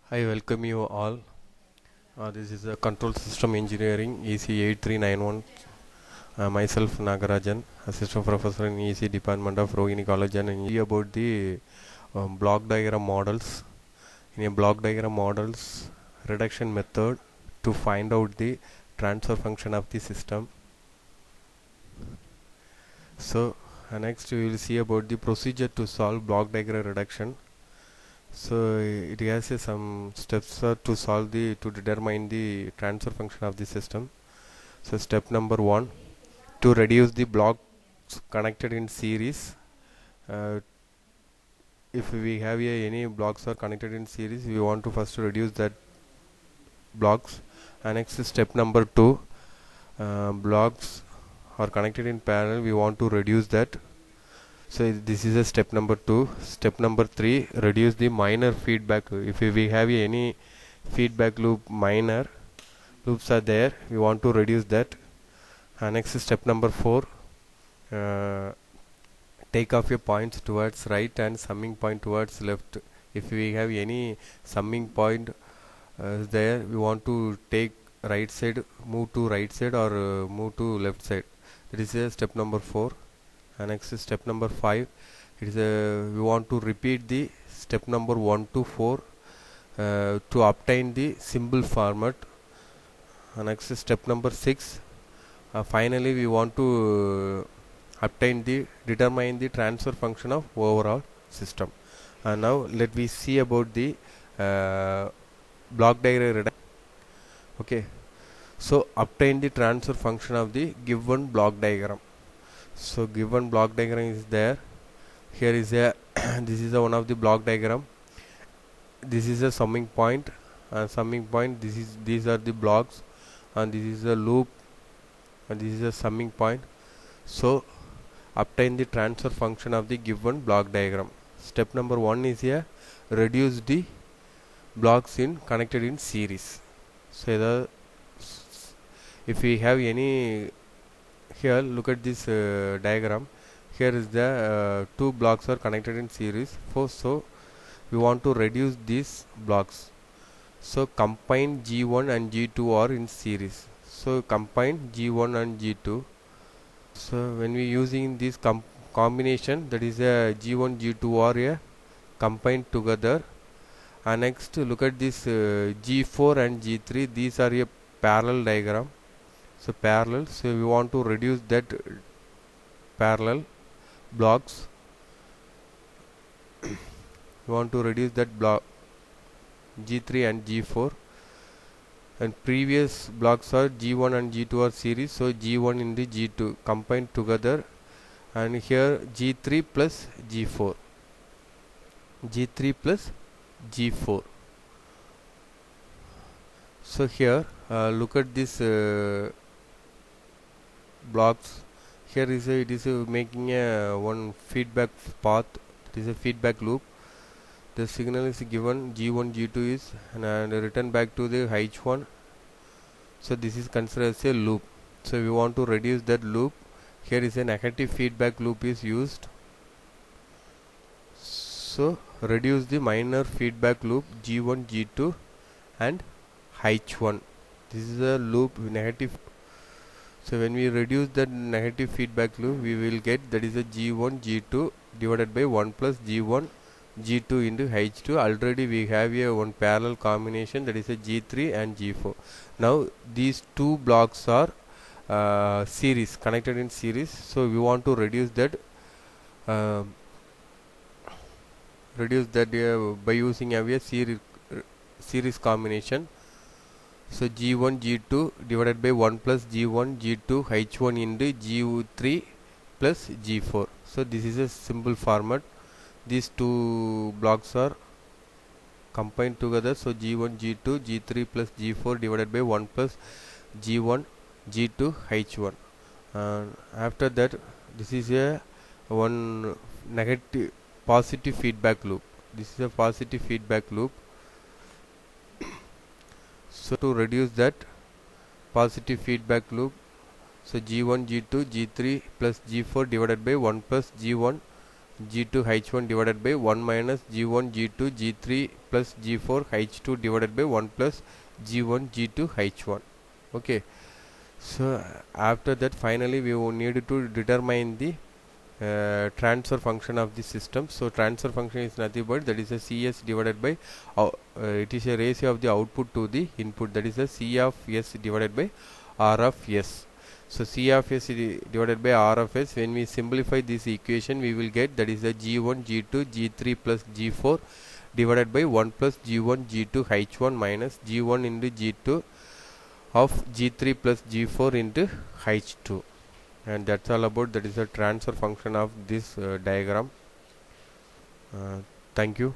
I welcome you all. This is a control system engineering EC 8391. Myself Nagarajan, assistant professor in EC department of Rohini College, and about the block diagram models. In a block diagram models reduction method to find out the transfer function of the system. So next we will see about the procedure to solve block diagram reduction. So it has some steps to solve to determine the transfer function of the system. So step number 1, to reduce the blocks connected in series. Uh, if we have any blocks are connected in series, we want to first reduce that blocks. And next step number 2, blocks are connected in parallel, we want to reduce that. So this is a step number 2. Step number 3, reduce the minor feedback. If we have any feedback loop, minor loops are there, we want to reduce that. Next step number 4, take off your points towards right and summing point towards left. If we have any summing point there, we want to take right side, move to right side, or move to left side. That is step number 4. Next is step number 5. It is we want to repeat the step number 1 to 4 to obtain the symbol format. Next is step number 6. Finally we want to determine the transfer function of overall system. Now let we see about the block diagram reduction. Okay, so obtain the transfer function of the given block diagram. So given block diagram is there. Here is a this is one of the block diagram. This is a summing point. These are the blocks, and this is a loop, and this is a summing point. So obtain the transfer function of the given block diagram. Step number 1 is here, reduce the blocks in connected in series. So if we have any, here look at this diagram. Here is the two blocks are connected in series. So we want to reduce these blocks. So combine G1 and G2 are in series. So combine G1 and G2. So when we using this combination, that is a G1 G2 are a combined together. And next look at this G4 and G3. These are a parallel diagram. So parallel. So we want to reduce that parallel blocks. We want to reduce that block G3 and G4. And previous blocks are G1 and G2 are series, so G1 in the G2 combined together, and here G3 plus G4, G3 plus G4. So here look at this blocks. Here is it is making a one feedback path. It is a feedback loop. The signal is given G1 G2 is and return back to the H1. So this is considered as a loop. So we want to reduce that loop. Here is a negative feedback loop is used. So reduce the minor feedback loop G1 G2 and H1. This is a loop negative. So when we reduce that negative feedback loop, we will get that is a G1 G2 divided by 1 plus G1 G2 into H2. Already we have a one parallel combination, that is a G3 and G4. Now these two blocks are series, connected in series. So we want to reduce that by using a series combination. So G1 G2 divided by 1 plus G1 G2 H1 into G3 plus G4. So this is a simple format. These two blocks are combined together. So G1 G2 G3 plus G4 divided by 1 plus G1 G2 H1. After that, this is a one negative positive feedback loop. This is a positive feedback loop. So to reduce that positive feedback loop, so G1 G2 G3 plus G4 divided by 1 plus G1 G2 H1 divided by 1 minus G1 G2 G3 plus G4 H2 divided by 1 plus G1 G2 H1. Okay, so after that finally we will need to determine the transfer function of the system. So transfer function is nothing but that is a CS divided by it is a ratio of the output to the input, that is a C of S divided by R of S. So C of S divided by R of S, when we simplify this equation we will get that is a G1 G2 G3 plus G4 divided by 1 plus G1 G2 H1 minus G1 into G2 of G3 plus G4 into H2. And that's all about, that is the transfer function of this diagram. Thank you.